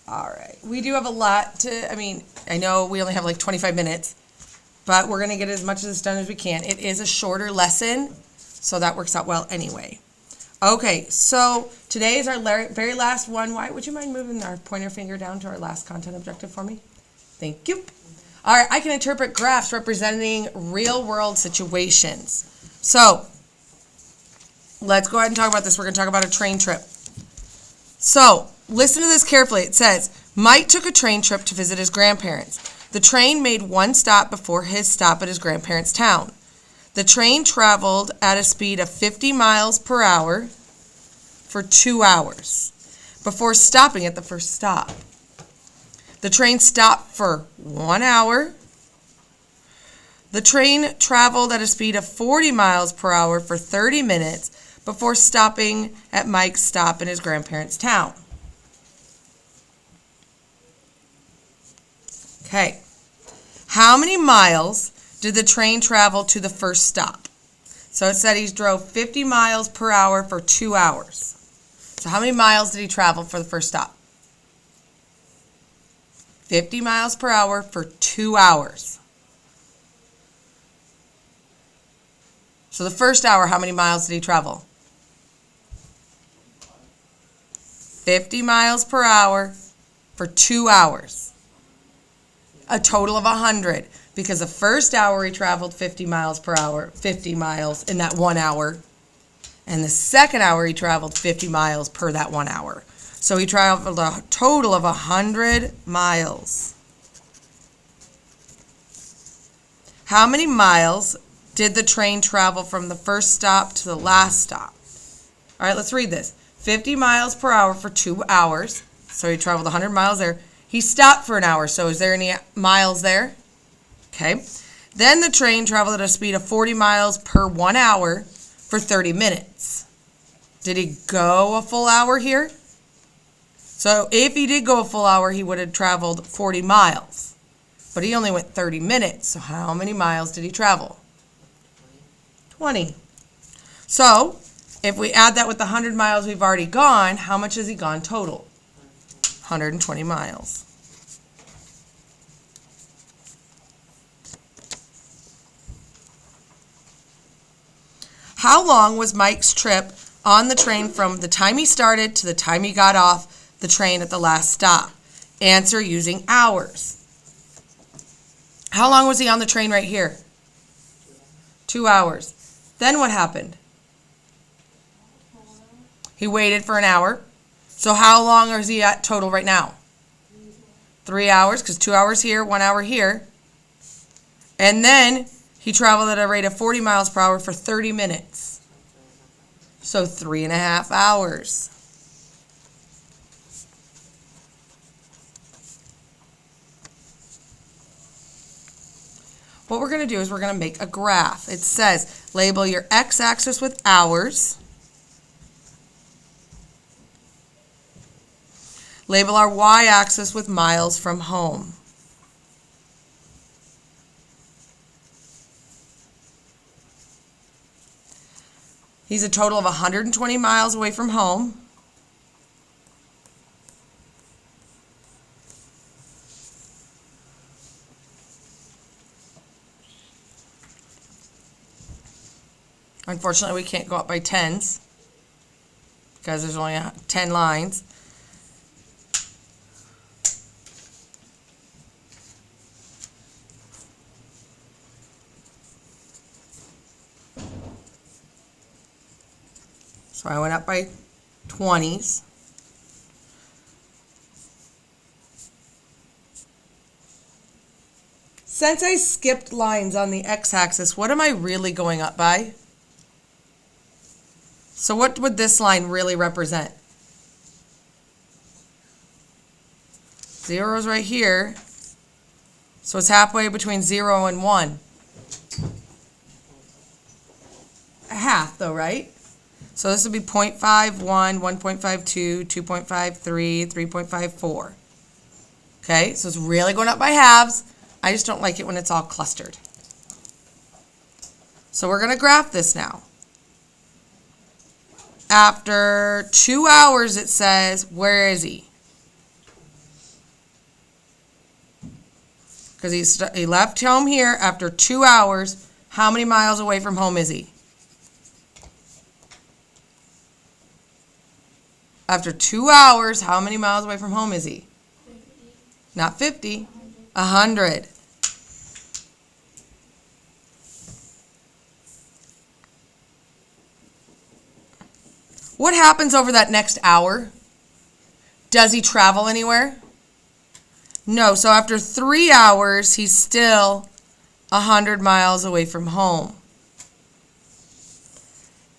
All right. We do have a lot to, I know we only have like 25 minutes, but we're going to get as much of this done as we can. It is a shorter lesson, so that works out well anyway. Okay, so today is our very last one. Why would you mind moving our pointer finger down to our last content objective for me? Thank you. All right, I can interpret graphs representing real-world situations. So let's go ahead and talk about this. We're going to talk about a train trip. So listen to this carefully. It says, Mike took a train trip to visit his grandparents. The train made one stop before his stop at his grandparents' town. The train traveled at a speed of 50 miles per hour for 2 hours before stopping at the first stop. The train stopped for 1 hour. The train traveled at a speed of 40 miles per hour for 30 minutes before stopping at Mike's stop in his grandparents' town. Okay. How many miles did the train travel to the first stop? So it said he drove 50 miles per hour for 2 hours. So how many miles did he travel for the first stop? 50 miles per hour for 2 hours. So the first hour, how many miles did he travel? 50 miles per hour for 2 hours. A total of 100, because the first hour he traveled 50 miles per hour, 50 miles in that 1 hour, and the second hour he traveled 50 miles per that 1 hour. So he traveled a total of 100 miles. How many miles did the train travel from the first stop to the last stop? All right, let's read this. 50 miles per hour for 2 hours. So he traveled 100 miles there. He stopped for an hour. So is there any miles there? Okay. Then the train traveled at a speed of 40 miles per 1 hour for 30 minutes. Did he go a full hour here? So if he did go a full hour, he would have traveled 40 miles. But he only went 30 minutes. So how many miles did he travel? 20. So if we add that with the 100 miles we've already gone, how much has he gone total? 120 miles. How long was Mike's trip on the train from the time he started to the time he got off the train at the last stop? Answer using hours. How long was he on the train right here? 2 hours. Then what happened? He waited for an hour. So how long is he at total right now? 3 hours, because 2 hours here, 1 hour here. And then he traveled at a rate of 40 miles per hour for 30 minutes. So 3.5 hours. What we're going to do is we're going to make a graph. It says label your x-axis with hours. Label our y-axis with miles from home. He's a total of 120 miles away from home. Unfortunately, we can't go up by tens because there's only 10 lines. So I went up by 20s. Since I skipped lines on the x-axis, what am I really going up by? So what would this line really represent? 0 is right here. So it's halfway between 0 and 1. A half though, right? So this would be 0.51, 1.52, 2.53, 3.54. Okay, so it's really going up by halves. I just don't like it when it's all clustered. So we're going to graph this now. After 2 hours, it says, where is he? because he left home here after 2 hours. How many miles away from home is he? After 2 hours, how many miles away from home is he? 50. Not 50, 100. What happens over that next hour? Does he travel anywhere? No, so after 3 hours, he's still 100 miles away from home.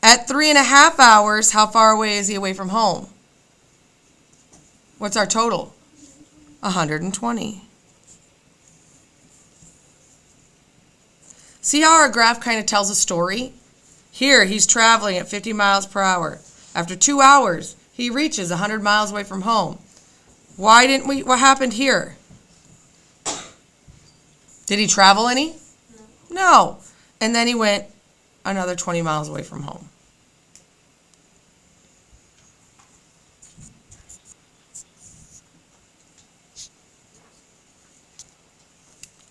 At 3.5 hours, how far away is he away from home? What's our total? 120. See how our graph kind of tells a story? Here, he's traveling at 50 miles per hour. After 2 hours, he reaches 100 miles away from home. What happened here? Did he travel any? No. And then he went another 20 miles away from home.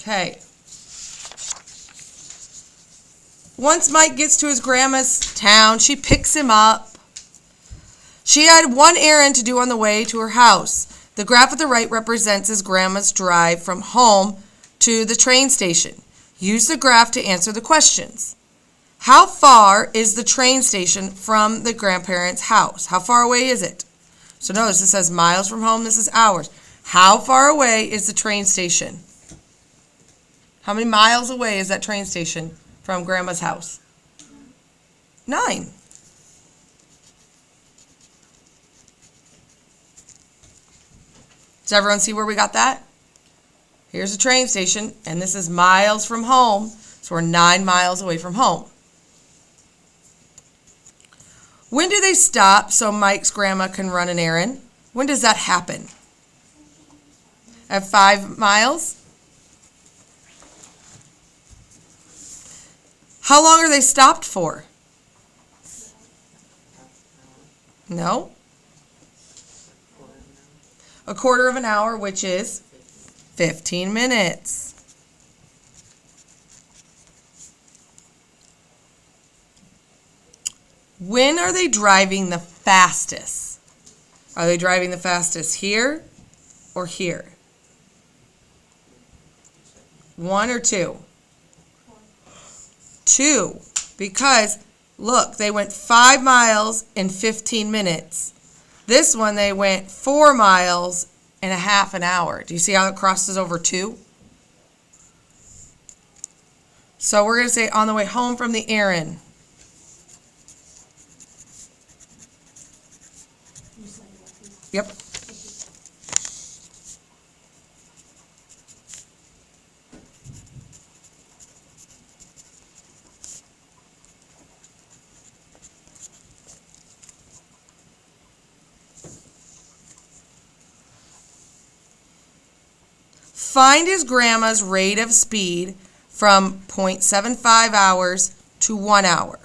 Okay. Once Mike gets to his grandma's town, she picks him up. She had one errand to do on the way to her house. The graph at the right represents his grandma's drive from home to the train station. Use the graph to answer the questions. How far is the train station from the grandparents' house? How far away is it? So notice this says miles from home, this is hours. How far away is the train station? How many miles away is that train station from Grandma's house? 9. Does everyone see where we got that? Here's the train station, and this is miles from home, so we're 9 miles away from home. When do they stop so Mike's grandma can run an errand? When does that happen? At 5 miles? How long are they stopped for? No. A quarter of an hour, which is 15 minutes. When are they driving the fastest? Are they driving the fastest here or here? 1 or 2? 2, because look, they went 5 miles in 15 minutes. This one, they went 4 miles in a half an hour. Do you see how it crosses over 2? So we're going to say on the way home from the errand. Yep. Find his grandma's rate of speed from 0.75 hours to 1 hour.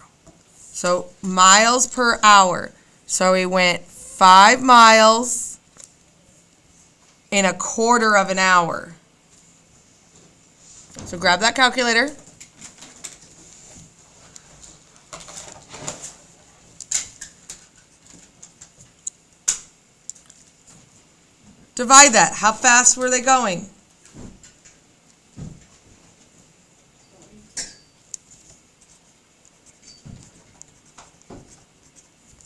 So miles per hour. So he went 5 miles in a quarter of an hour. So grab that calculator. Divide that. How fast were they going?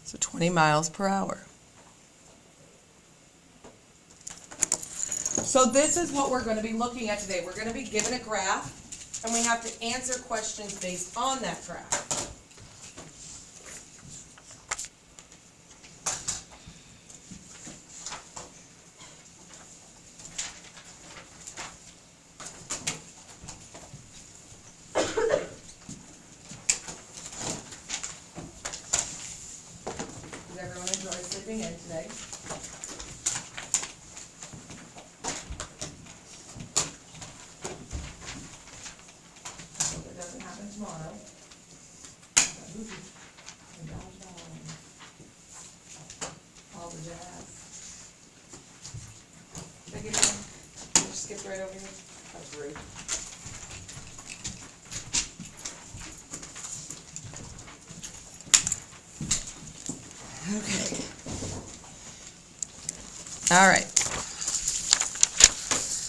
So 20 miles per hour. So this is what we're going to be looking at today. We're going to be given a graph, and we have to answer questions based on that graph. Did everyone enjoy sleeping in today? Hope it doesn't happen tomorrow. All the jazz. Did I get it? Just skipped right over here. Agree. Okay. All right.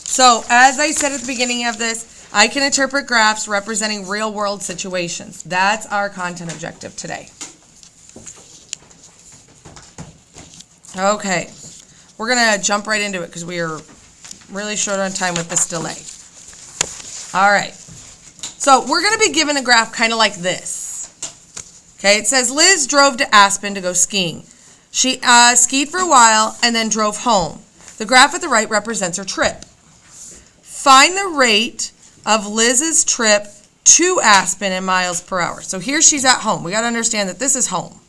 So, as I said at the beginning of this, I can interpret graphs representing real-world situations. That's our content objective today. Okay. We're going to jump right into it because we are really short on time with this delay. All right. So, we're going to be given a graph kind of like this. Okay, it says Liz drove to Aspen to go skiing. She skied for a while and then drove home. The graph at the right represents her trip. Find the rate of Liz's trip to Aspen in miles per hour. So here she's at home. We got to understand that this is home.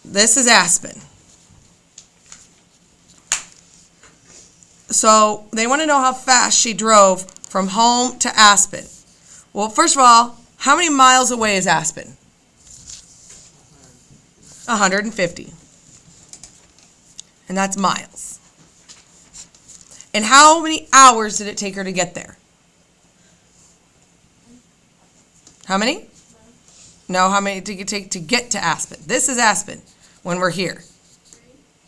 This is Aspen. So they want to know how fast she drove from home to Aspen. Well, first of all, how many miles away is Aspen? 150. And that's miles. And how many hours did it take her to get there? How many? No, how many did it take to get to Aspen? This is Aspen when we're here.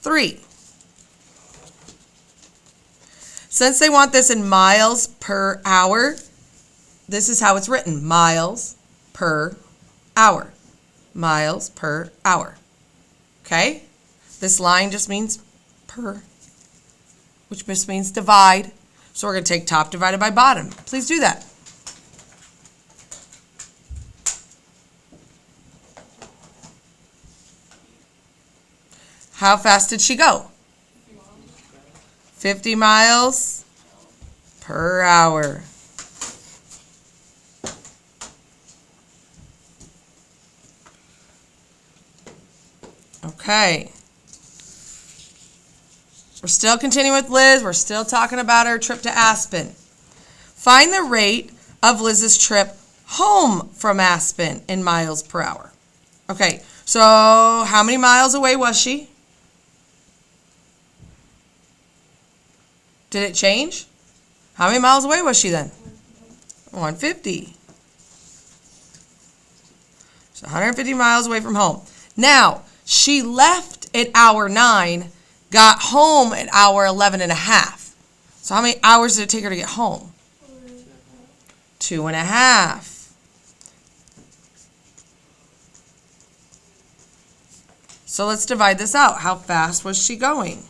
3. Since they want this in miles per hour, this is how it's written. Miles per hour. Miles per hour. Okay? This line just means per, which just means divide. So we're going to take top divided by bottom. Please do that. How fast did she go? 50 miles per hour. Okay. We're still continuing with Liz. We're still talking about her trip to Aspen. Find the rate of Liz's trip home from Aspen in miles per hour. Okay, so how many miles away was she? Did it change? How many miles away was she then? 150. So 150 miles away from home. Now, she left at hour 9, got home at hour 11 and a half. So how many hours did it take her to get home? 2.5. So let's divide this out. How fast was she going?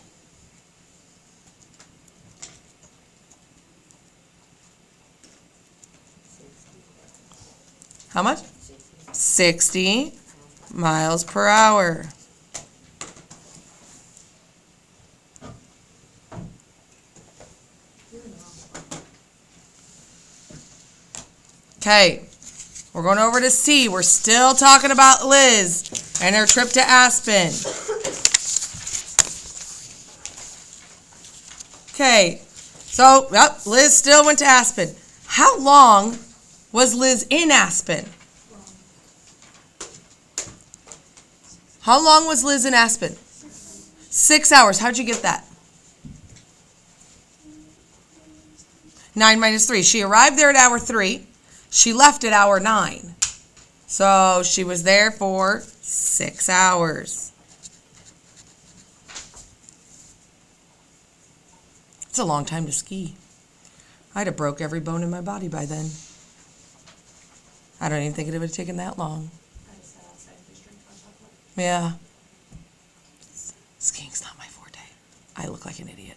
How much? 60 miles per hour. Okay, we're going over to C. We're still talking about Liz and her trip to Aspen. Okay, so Liz still went to Aspen. How long was Liz in Aspen? How long was Liz in Aspen? 6 hours. How'd you get that? 9 minus 3. She arrived there at hour 3. She left at hour 9. So she was there for 6 hours. It's a long time to ski. I'd have broke every bone in my body by then. I don't even think it would have taken that long. Yeah. Skiing's not my forte. I look like an idiot.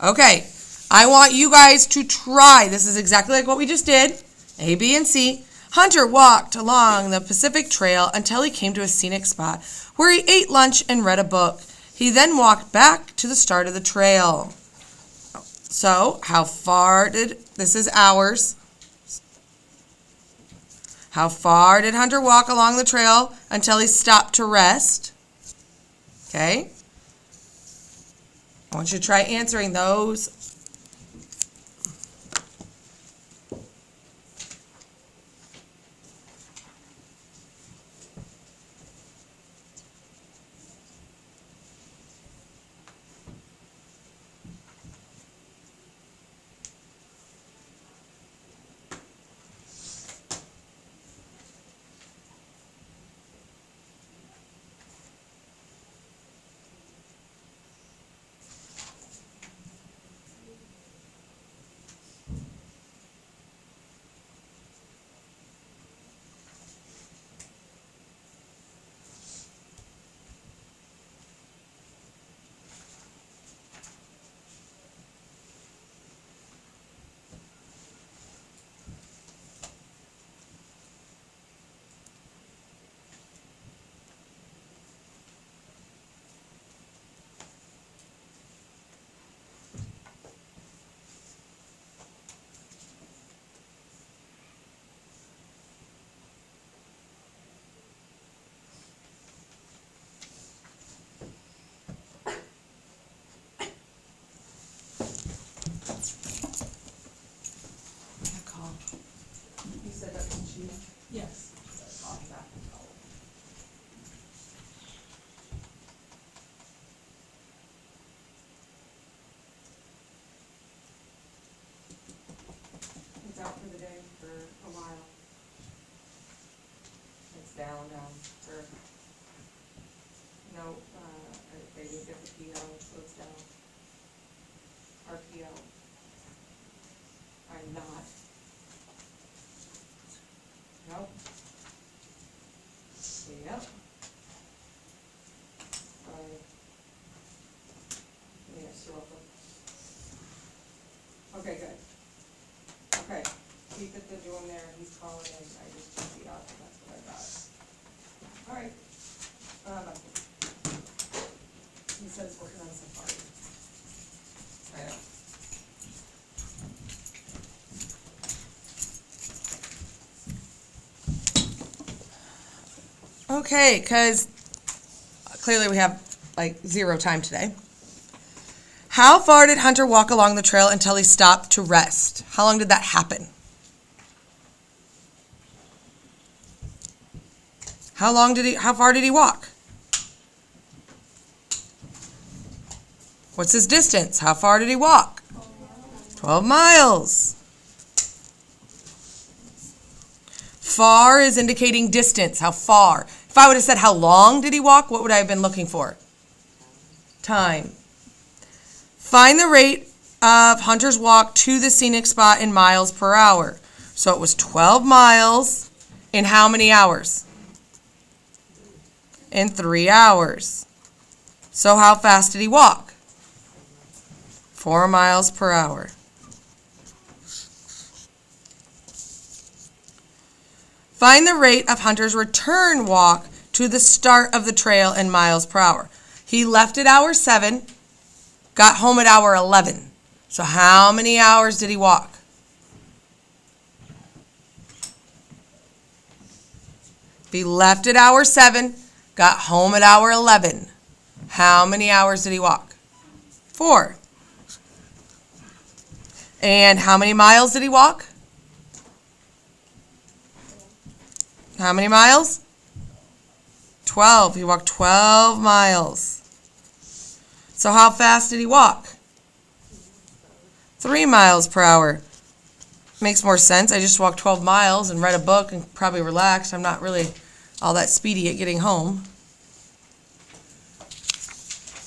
Okay. I want you guys to try. This is exactly like what we just did. A, B, and C. Hunter walked along the Pacific Trail until he came to a scenic spot where he ate lunch and read a book. He then walked back to the start of the trail. So, this is hours. How far did Hunter walk along the trail until he stopped to rest? Okay. I want you to try answering those. Call. You said that was she? Yes. Call back. It's out for the day for a while. It's down for, no, they didn't get the PO, so it's down. RPO. I'm not. Nope. Yep. Yes, you're welcome. Okay, good. Okay, keep it to doing there, he's calling and I just took the off and that's what I got. All right. He says working on Safari. I know. Okay, because clearly we have like zero time today. How far did Hunter walk along the trail until he stopped to rest? How long did that happen? How far did he walk? What's his distance? How far did he walk? 12 miles. Far is indicating distance. How far? If I would have said how long did he walk, what would I have been looking for? Time. Find the rate of Hunter's walk to the scenic spot in miles per hour. So it was 12 miles in how many hours? In 3 hours. So how fast did he walk? 4 miles per hour. Find the rate of Hunter's return walk to the start of the trail in miles per hour. He left at hour 7, got home at hour 11. So how many hours did he walk? If he left at hour 7, got home at hour 11, how many hours did he walk? 4. And how many miles did he walk? How many miles? 12. He walked 12 miles. So how fast did he walk? 3 miles per hour. Makes more sense. I just walked 12 miles and read a book and probably relaxed. I'm not really all that speedy at getting home.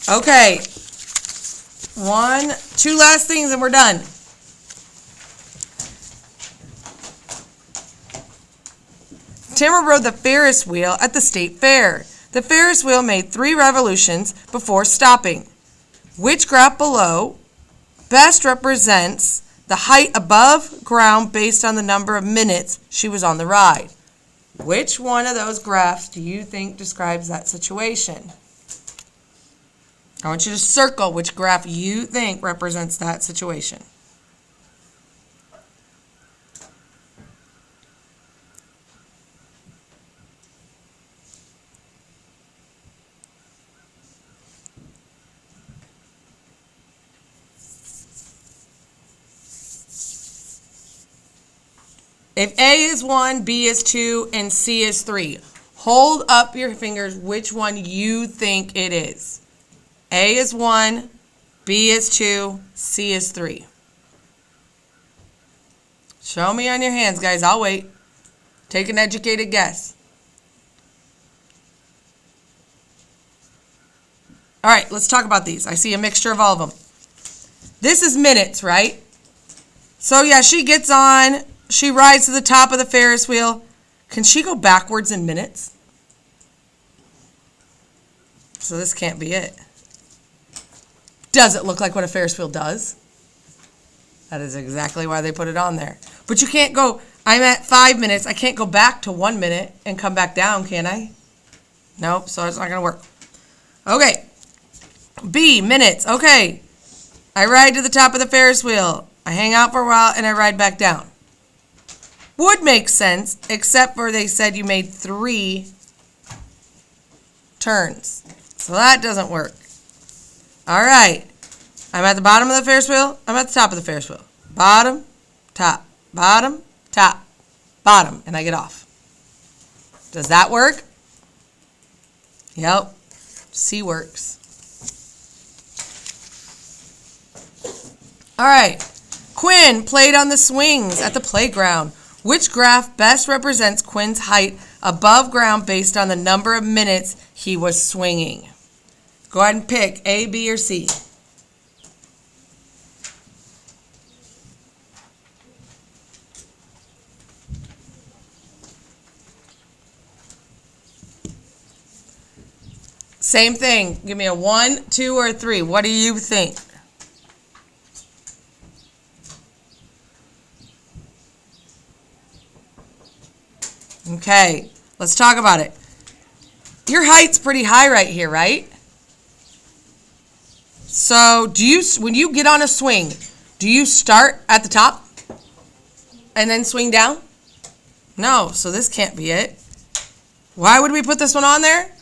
Okay. 2 last things and we're done. Tamara rode the Ferris wheel at the state fair. The Ferris wheel made 3 revolutions before stopping. Which graph below best represents the height above ground based on the number of minutes she was on the ride? Which one of those graphs do you think describes that situation? I want you to circle which graph you think represents that situation. If A is 1, B is 2, and C is 3, hold up your fingers which one you think it is. A is 1, B is 2, C is 3. Show me on your hands, guys. I'll wait. Take an educated guess. All right, let's talk about these. I see a mixture of all of them. This is minutes, right? So, yeah, she gets on. She rides to the top of the Ferris wheel. Can she go backwards in minutes? So this can't be it. Does it look like what a Ferris wheel does? That is exactly why they put it on there. But you can't go, I'm at 5 minutes. I can't go back to 1 minute and come back down, can I? Nope, so it's not going to work. Okay. B, minutes. Okay. I ride to the top of the Ferris wheel. I hang out for a while and I ride back down. Would make sense, except for they said you made 3 turns. So that doesn't work. All right. I'm at the bottom of the Ferris wheel. I'm at the top of the Ferris wheel. Bottom, top, bottom, top, bottom, and I get off. Does that work? Yep. C works. All right. Quinn played on the swings at the playground. Which graph best represents Quinn's height above ground based on the number of minutes he was swinging? Go ahead and pick A, B, or C. Same thing. Give me a 1, 2, or 3. What do you think? Okay, let's talk about it. Your height's pretty high right here, right? So when you get on a swing, do you start at the top and then swing down? No, so this can't be it. Why would we put this one on there?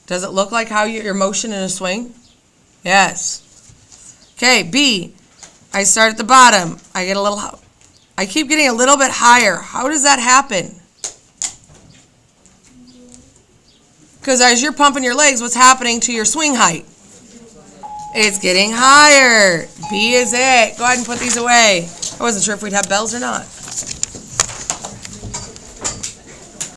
Does it look like how your motion in a swing? Yes. Okay, B. I start at the bottom. I keep getting a little bit higher. How does that happen? Because as you're pumping your legs, what's happening to your swing height? It's getting higher. B is it. Go ahead and put these away. I wasn't sure if we'd have bells or not.